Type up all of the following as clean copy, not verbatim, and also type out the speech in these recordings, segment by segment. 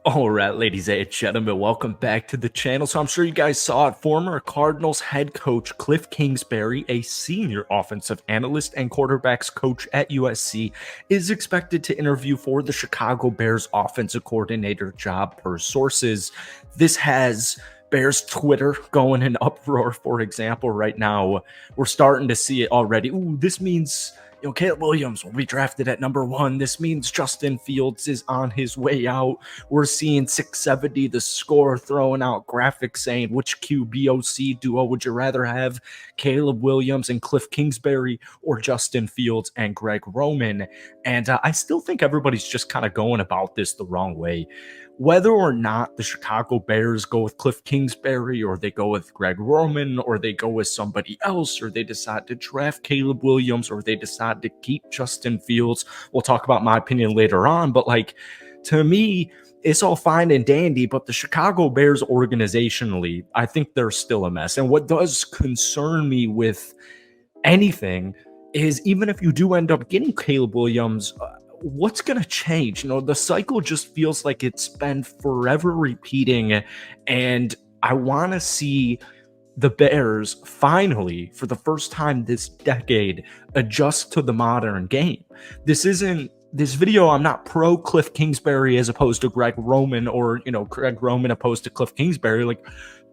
All right, ladies and gentlemen, welcome back to the channel. So I'm sure you guys saw it. Former Cardinals head coach Cliff Kingsbury, a senior offensive analyst and quarterbacks coach at USC, is expected to interview for the Chicago Bears offensive coordinator job per sources. This has Bears Twitter going in uproar, for example, right now. We're starting to see it already. Ooh, this means Caleb Williams will be drafted at number 1. This means Justin Fields is on his way out. We're seeing 670 the score, throwing out graphics saying which QBOC duo would you rather have, Caleb Williams and Cliff Kingsbury or Justin Fields and Greg Roman. And I still think everybody's just kind of going about this the wrong way. Whether or not the Chicago Bears go with Cliff Kingsbury or they go with Greg Roman or they go with somebody else or they decide to draft Caleb Williams or they decide to keep Justin Fields, we'll talk about my opinion later on. But to me, it's all fine and dandy, but the Chicago Bears organizationally, I think they're still a mess. And what does concern me with anything is even if you do end up getting Caleb Williams, what's going to change? The cycle just feels like it's been forever repeating. And I want to see the Bears finally, for the first time this decade, adjust to the modern game. This video, I'm not pro Cliff Kingsbury as opposed to Greg Roman or, Greg Roman opposed to Cliff Kingsbury.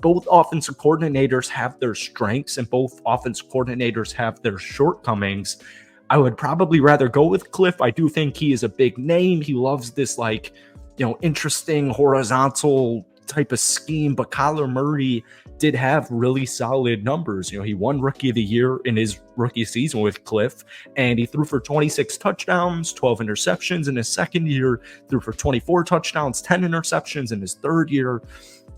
Both offensive coordinators have their strengths and both offensive coordinators have their shortcomings. I would probably rather go with Cliff. I do think he is a big name. He loves this interesting horizontal type of scheme, but Kyler Murray did have really solid numbers. He won Rookie of the Year in his rookie season with Cliff, and he threw for 26 touchdowns, 12 interceptions in his second year, threw for 24 touchdowns, 10 interceptions in his third year.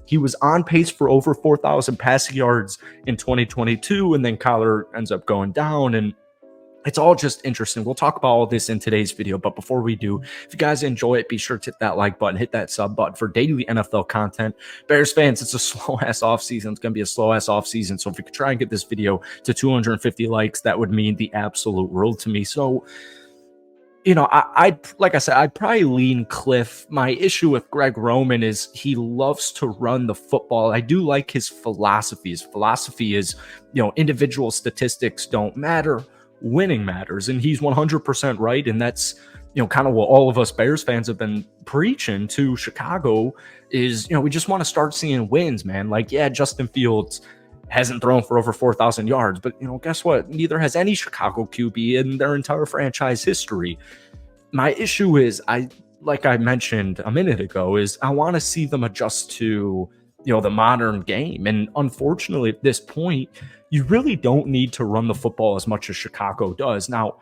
He was on pace for over 4,000 passing yards in 2022, and then Kyler ends up going down, and it's all just interesting. We'll talk about all this in today's video, but before we do, if you guys enjoy it, be sure to hit that like button, hit that sub button for daily NFL content. Bears fans, it's a slow-ass offseason. It's going to be a slow-ass offseason, so if we could try and get this video to 250 likes, that would mean the absolute world to me. So, like I said, I'd probably lean Cliff. My issue with Greg Roman is he loves to run the football. I do like his philosophy. His philosophy is, individual statistics don't matter. Winning matters, and he's 100% right, and that's kind of what all of us Bears fans have been preaching to Chicago is we just want to start seeing wins, man. Justin Fields hasn't thrown for over 4,000 yards, but guess what, neither has any Chicago QB in their entire franchise history. My issue is, like I mentioned a minute ago, is I want to see them adjust to the modern game, and unfortunately at this point you really don't need to run the football as much as Chicago does. Now,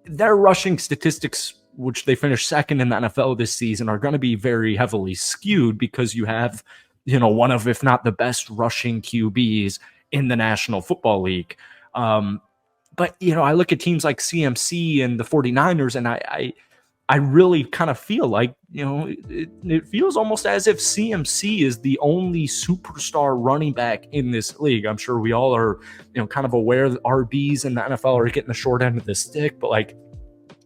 their rushing statistics, which they finished second in the NFL this season, are going to be very heavily skewed because you have, one of, if not the best rushing QBs in the National Football League. But, I look at teams like CMC and the 49ers, and I really kind of feel like, it feels almost as if CMC is the only superstar running back in this league. I'm sure we all are, kind of aware that RBs in the NFL are getting the short end of the stick, but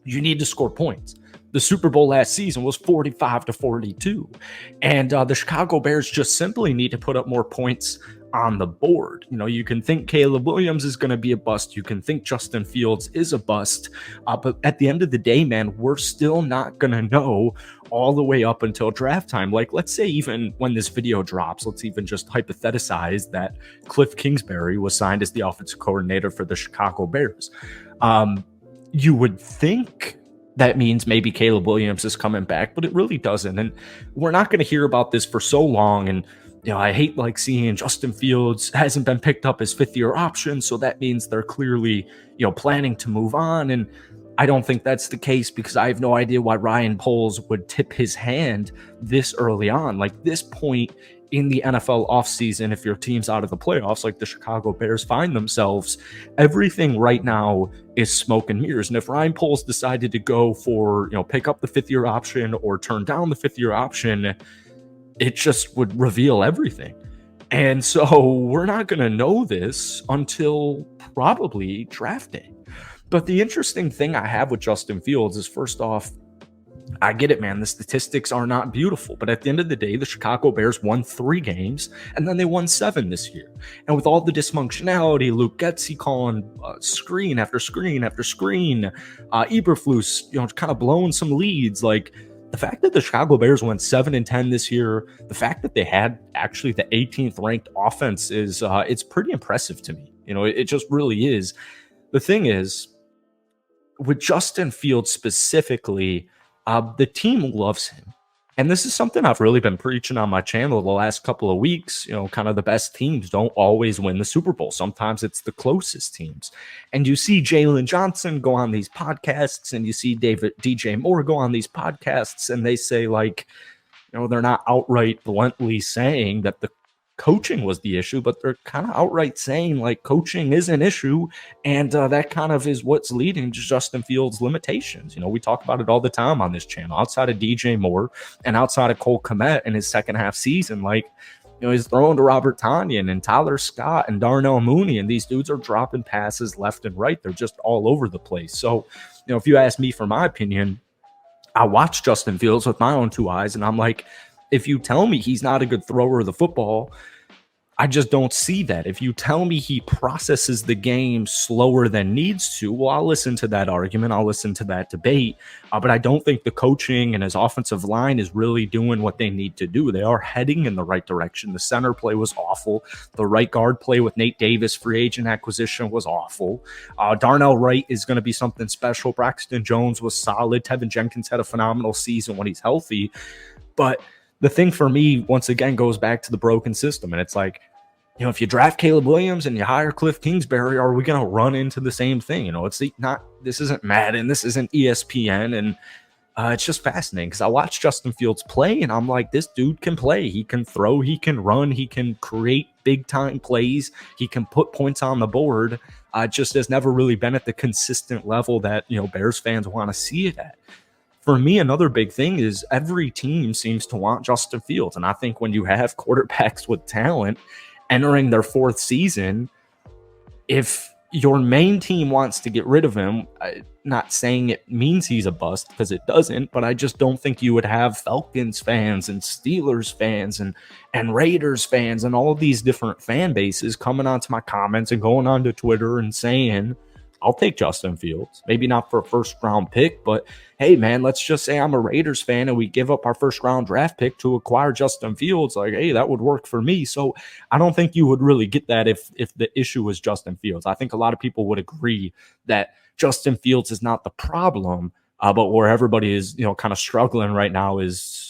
you need to score points. The Super Bowl last season was 45-42, and the Chicago Bears just simply need to put up more points on the board. You can think Caleb Williams is going to be a bust. You can think Justin Fields is a bust. But at the end of the day, man, we're still not going to know all the way up until draft time. Let's say even when this video drops, let's even just hypothesize that Cliff Kingsbury was signed as the offensive coordinator for the Chicago Bears. You would think that means maybe Caleb Williams is coming back, but it really doesn't. And we're not going to hear about this for so long. And I hate seeing Justin Fields hasn't been picked up as fifth-year option, so that means they're clearly, planning to move on. And I don't think that's the case because I have no idea why Ryan Poles would tip his hand this early on. This point in the NFL offseason, if your team's out of the playoffs, like the Chicago Bears find themselves, everything right now is smoke and mirrors. And if Ryan Poles decided to go for, pick up the fifth-year option or turn down the fifth-year option, it just would reveal everything. And so we're not going to know this until probably draft day. But the interesting thing I have with Justin Fields is, first off, I get it, man. The statistics are not beautiful, but at the end of the day, the Chicago Bears won 3 games and then they won 7 this year. And with all the dysfunctionality, Luke Getsy calling screen after screen after screen, Eberflus, kind of blowing some leads. Like the fact that the Chicago Bears went 7-10 this year, the fact that they had actually the 18th ranked offense is it's pretty impressive to me. It just really is. The thing is, with Justin Fields specifically, the team loves him. And this is something I've really been preaching on my channel the last couple of weeks. Kind of the best teams don't always win the Super Bowl. Sometimes it's the closest teams. And you see Jalen Johnson go on these podcasts, and you see DJ Moore go on these podcasts, and they say, like, they're not outright bluntly saying that the coaching was the issue, but they're kind of outright saying like coaching is an issue, and that kind of is what's leading to Justin Fields' limitations. We talk about it all the time on this channel. Outside of DJ Moore and outside of Cole Kmet in his second half season, like he's throwing to Robert Tonyan and Tyler Scott and Darnell Mooney, and these dudes are dropping passes left and right. They're just all over the place. So, if you ask me for my opinion, I watched Justin Fields with my own 2 eyes, and I'm like, if you tell me he's not a good thrower of the football, I just don't see that. If you tell me he processes the game slower than needs to, well, I'll listen to that argument. I'll listen to that debate. But I don't think the coaching and his offensive line is really doing what they need to do. They are heading in the right direction. The center play was awful. The right guard play with Nate Davis, free agent acquisition, was awful. Darnell Wright is going to be something special. Braxton Jones was solid. Tevin Jenkins had a phenomenal season when he's healthy. But the thing for me, once again, goes back to the broken system. And it's like, if you draft Caleb Williams and you hire Cliff Kingsbury, are we going to run into the same thing? This isn't Madden, this isn't ESPN. And it's just fascinating because I watched Justin Fields play, and I'm like, this dude can play. He can throw, he can run, he can create big time plays, he can put points on the board. Just has never really been at the consistent level that, Bears fans want to see it at. For me, another big thing is every team seems to want Justin Fields. And I think when you have quarterbacks with talent entering their 4th season, if your main team wants to get rid of him, not saying it means he's a bust, because it doesn't, but I just don't think you would have Falcons fans and Steelers fans and Raiders fans and all of these different fan bases coming onto my comments and going onto Twitter and saying, I'll take Justin Fields. Maybe not for a 1st-round pick, but hey, man, let's just say I'm a Raiders fan and we give up our 1st-round draft pick to acquire Justin Fields. Like, hey, that would work for me. So I don't think you would really get that if the issue was Justin Fields. I think a lot of people would agree that Justin Fields is not the problem, but where everybody is, kind of struggling right now is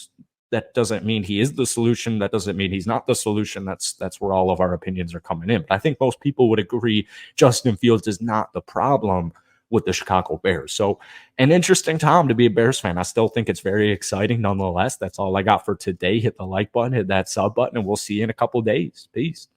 that doesn't mean he is the solution. That doesn't mean he's not the solution. That's where all of our opinions are coming in. But I think most people would agree Justin Fields is not the problem with the Chicago Bears. So an interesting time to be a Bears fan. I still think it's very exciting nonetheless. That's all I got for today. Hit the like button, hit that sub button, and we'll see you in a couple days. Peace.